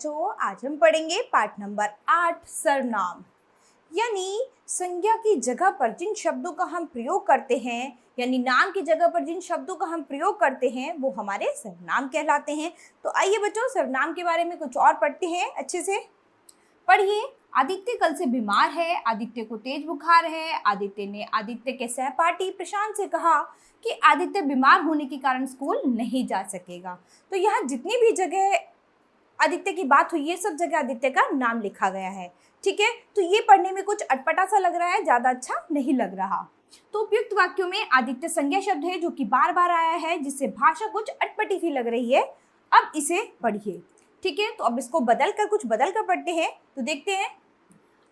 बच्चों, आज हम पढ़ेंगे पाठ नंबर 8 सर्वनाम। यानी संज्ञा की जगह पर जिन शब्दों का हम प्रयोग करते हैं, यानी नाम की जगह पर जिन शब्दों का हम प्रयोग करते हैं वो हमारे सर्वनाम कहलाते हैं। तो आइए बच्चों, सर्वनाम के बारे में कुछ और पढ़ते हैं अच्छे से। पढ़िए। आदित्य कल से बीमार है। आदित्य को तेज बुखार है। आदित्य ने आदित्य के सहपाठी प्रशांत से कहा कि आदित्य बीमार होने के कारण स्कूल नहीं जा सकेगा। तो यहाँ जितनी भी जगह आदित्य की बात हुई है, सब जगह आदित्य का नाम लिखा गया है। ठीक है, तो ये पढ़ने में कुछ अटपटा सा लग रहा है, ज्यादा अच्छा नहीं लग रहा। तो उपयुक्त वाक्यों में आदित्य संज्ञा शब्द है जो कि बार बार आया है, जिससे भाषा कुछ अटपटी सी लग रही है। अब इसे पढ़िए। ठीक है, तो अब इसको कुछ बदल कर पढ़ते हैं। तो देखते हैं।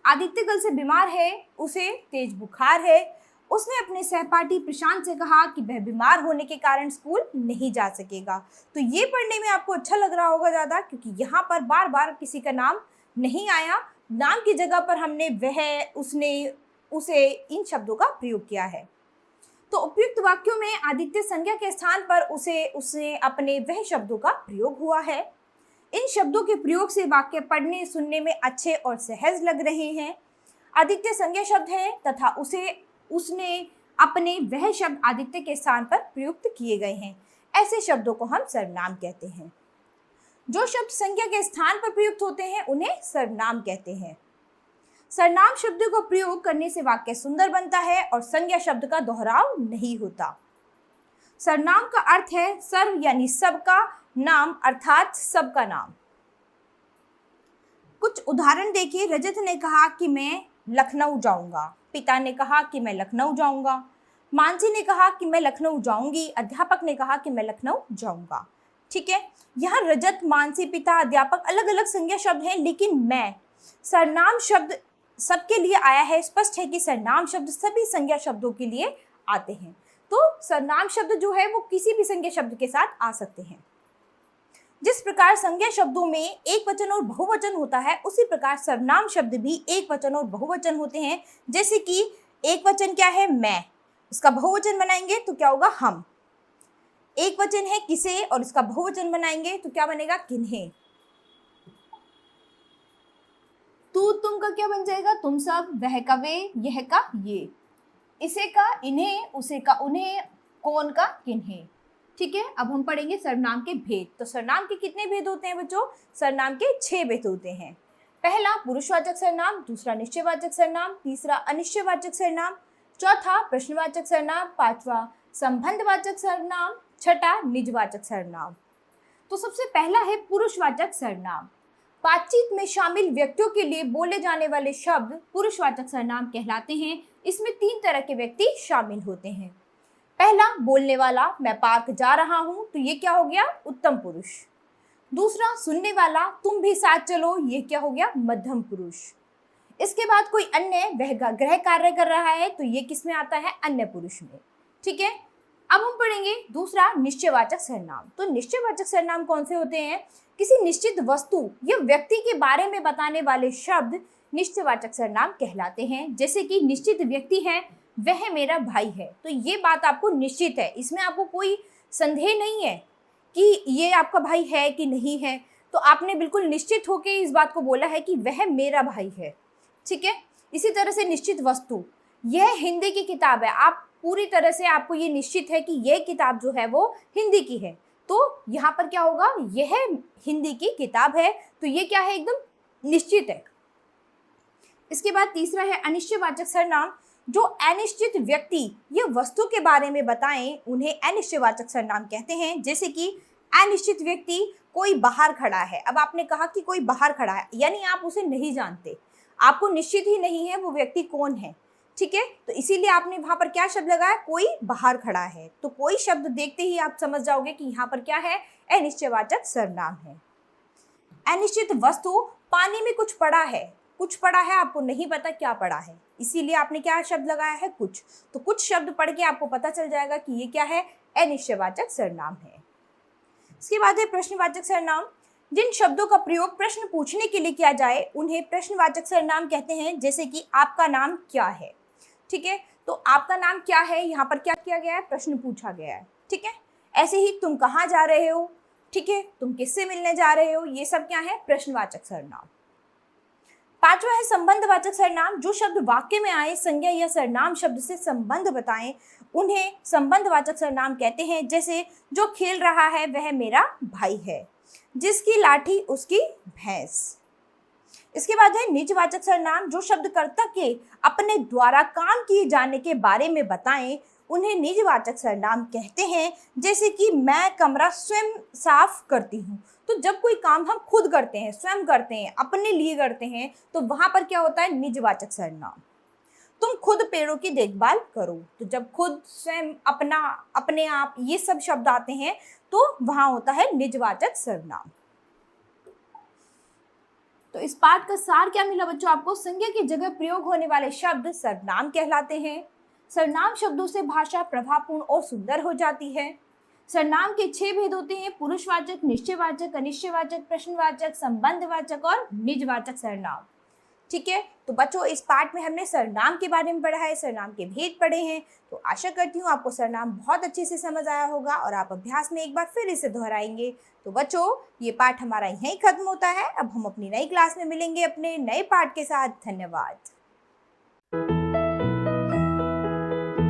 आदित्य कल से बीमार है, उसे तेज बुखार है। उसने अपने सहपाठी प्रशांत से कहा कि वह बीमार होने के कारण स्कूल नहीं जा सकेगा। तो ये पढ़ने में आपको अच्छा लग रहा होगा ज़्यादा, क्योंकि यहाँ पर बार बार किसी का नाम नहीं आया। नाम की जगह पर हमने वह, उसने, उसे, इन शब्दों का प्रयोग किया है। तो उपयुक्त वाक्यों में आदित्य संज्ञा के स्थान पर उसे, उसने, अपने, वह शब्दों का प्रयोग हुआ है। इन शब्दों के प्रयोग से वाक्य पढ़ने सुनने में अच्छे और सहज लग रहे हैं। आदित्य संज्ञा शब्द है तथा उसे, उसने, अपने, वह शब्द आदित्य के स्थान पर प्रयुक्त किए गए हैं। ऐसे शब्दों को हम सर्वनाम कहते हैं। जो शब्द संज्ञा के स्थान पर प्रयुक्त होते हैं उन्हें सर्वनाम कहते हैं। सर्वनाम शब्द को प्रयोग करने से वाक्य सुंदर बनता है और संज्ञा शब्द का दोहराव नहीं होता। सर्वनाम का अर्थ है सर्व यानी सबका, नाम अर्थात सबका नाम। कुछ उदाहरण देखिए। रजत ने कहा कि मैं लखनऊ जाऊंगा। पिता ने कहा कि मैं लखनऊ जाऊंगा। मानसी ने कहा कि मैं लखनऊ जाऊंगी। अध्यापक ने कहा कि मैं लखनऊ जाऊंगा। ठीक है, यहाँ रजत, मानसी, पिता, अध्यापक अलग अलग संज्ञा शब्द हैं, लेकिन मैं, सर्वनाम शब्द सबके लिए आया है। स्पष्ट है कि सर्वनाम शब्द सभी संज्ञा शब्दों के लिए आते हैं। तो सर्वनाम शब्द जो है वो किसी भी संज्ञा शब्द के साथ आ सकते हैं। जिस प्रकार संज्ञा शब्दों में एक वचन और बहुवचन होता है, उसी प्रकार सर्वनाम शब्द भी एक वचन और बहुवचन होते हैं। जैसे कि एक वचन क्या है, मैं, इसका बहुवचन बनाएंगे तो क्या होगा, हम। एक वचन है किसे और इसका बहुवचन बनाएंगे तो क्या बनेगा, किन्हें। तू तुम का क्या बन जाएगा, तुम सब। वह का वे, यह का ये। इसे का इन्हें, उसे का उन्हें, कौन का किन्हें। ठीक है, अब हम पढ़ेंगे सर्वनाम के भेद। तो सर्वनाम के कितने भेद होते हैं बच्चों? सर्वनाम के 6 भेद होते हैं। पहला पुरुषवाचक सर्वनाम, दूसरा निश्चयवाचक सर्वनाम, तीसरा अनिश्चयवाचक सर्वनाम, चौथा प्रश्नवाचक सर्वनाम, पांचवा संबंधवाचक सर्वनाम, छठा निजवाचक सर्वनाम। तो सबसे पहला है पुरुषवाचक सर्वनाम। बातचीत में शामिल व्यक्तियों के लिए बोले जाने वाले शब्द पुरुषवाचक सर्वनाम कहलाते हैं। इसमें 3 तरह के व्यक्ति शामिल होते हैं। पहला, बोलने वाला, मैं पार्क जा रहा हूं, तो ये क्या हो गया, उत्तम पुरुष। दूसरा, सुनने वाला, तुम भी साथ चलो, ये क्या हो गया, मध्यम पुरुष। इसके बाद कोई अन्य, वह गृह कार्य कर रहा है, तो ये किस में आता है, अन्य पुरुष में। ठीक है, अब हम पढ़ेंगे दूसरा निश्चयवाचक सर्वनाम। तो निश्चयवाचक सर्वनाम कौन से होते हैं? किसी निश्चित वस्तु या व्यक्ति के बारे में बताने वाले शब्द निश्चयवाचक सर्वनाम कहलाते हैं। जैसे कि निश्चित व्यक्ति है, वह मेरा भाई है, तो ये बात आपको निश्चित है, इसमें आपको कोई संदेह नहीं है कि ये आपका भाई है कि नहीं है। तो आपने बिल्कुल निश्चित होकर इस बात को बोला है कि वह मेरा भाई है। ठीक है, इसी तरह से निश्चित वस्तु, यह हिंदी की किताब है, आप पूरी तरह से, आपको ये निश्चित है कि यह किताब जो है वो हिंदी की है, तो यहाँ पर क्या होगा, यह हिंदी की किताब है, तो ये क्या है, एकदम निश्चित है। इसके बाद तीसरा है अनिश्चयवाचक सर्वनाम। जो अनिश्चित व्यक्ति या वस्तु के बारे में बताएं उन्हें अनिश्चयवाचक सर्वनाम कहते हैं। जैसे कि अनिश्चित व्यक्ति, कोई बाहर खड़ा है। अब आपने कहा कि कोई बाहर खड़ा है, यानी आप उसे नहीं जानते, आपको निश्चित ही नहीं है वो व्यक्ति कौन है। ठीक है, तो इसीलिए आपने वहां पर क्या शब्द लगाया, कोई बाहर खड़ा है। तो कोई शब्द देखते ही आप समझ जाओगे कि यहाँ पर क्या है, अनिश्चयवाचक सर्वनाम है। अनिश्चित वस्तु, पानी में कुछ पड़ा है, कुछ पड़ा है, आपको नहीं पता क्या पड़ा है, इसीलिए आपने क्या शब्द लगाया है, कुछ। तो कुछ शब्द पढ़ के आपको पता चल जाएगा कि ये क्या है, अनिश्चयवाचक सर्वनाम है। इसके बाद है प्रश्नवाचक सर्वनाम। जिन शब्दों का प्रयोग प्रश्न पूछने के लिए किया जाए उन्हें प्रश्नवाचक सर्वनाम कहते हैं। जैसे कि आपका नाम क्या है। ठीक है, तो आपका नाम क्या है, यहाँ पर क्या किया गया है, प्रश्न पूछा गया है। ठीक है, ऐसे ही तुम कहाँ जा रहे हो, ठीक है, तुम किससे मिलने जा रहे हो, ये सब क्या है, प्रश्नवाचक सर्वनाम। पांचवा है संबंधवाचक सर्वनाम। जो शब्द वाक्य में आए, संज्ञा या सर्वनाम शब्द से संबंध बताएं, उन्हें संबंधवाचक सर्वनाम कहते हैं। जैसे जो खेल रहा है वह मेरा भाई है, जिसकी लाठी उसकी भैंस। इसके बाद है निजवाचक सर्वनाम। जो शब्द कर्ता के अपने द्वारा काम किए जाने के बारे में बताएं, उन्हें निजवाचक सर्वनाम कहते हैं। जैसे कि मैं कमरा स्वयं साफ करती हूँ। तो जब कोई काम हम खुद करते हैं, स्वयं करते हैं, अपने लिए करते हैं, तो वहां पर क्या होता है, निजवाचक सर्वनाम। तुम खुद पेड़ों की देखभाल करो। तो जब खुद, स्वयं, अपना, अपने आप, ये सब शब्द आते हैं तो वहां होता है निजवाचक सर्वनाम। तो इस पाठ का सार क्या मिला बच्चों आपको? संज्ञा की जगह प्रयोग होने वाले शब्द सर्वनाम कहलाते हैं। सर्वनाम शब्दों से भाषा प्रभावपूर्ण और सुंदर हो जाती है। सर्वनाम के 6 भेद होते हैं: पुरुषवाचक, निश्चयवाचक, अनिश्चयवाचक, प्रश्नवाचक, संबंधवाचक और निजवाचक सर्वनाम। ठीक है, तो बच्चों इस पाठ में हमने सर्वनाम के बारे में पढ़ा है, सर्वनाम के भेद पढ़े हैं। तो आशा करती हूँ आपको सर्वनाम बहुत अच्छे से समझ आया होगा और आप अभ्यास में एक बार फिर इसे दोहराएंगे। तो बच्चों ये पाठ हमारा यहीं खत्म होता है। अब हम अपनी नई क्लास में मिलेंगे अपने नए पाठ के साथ। धन्यवाद।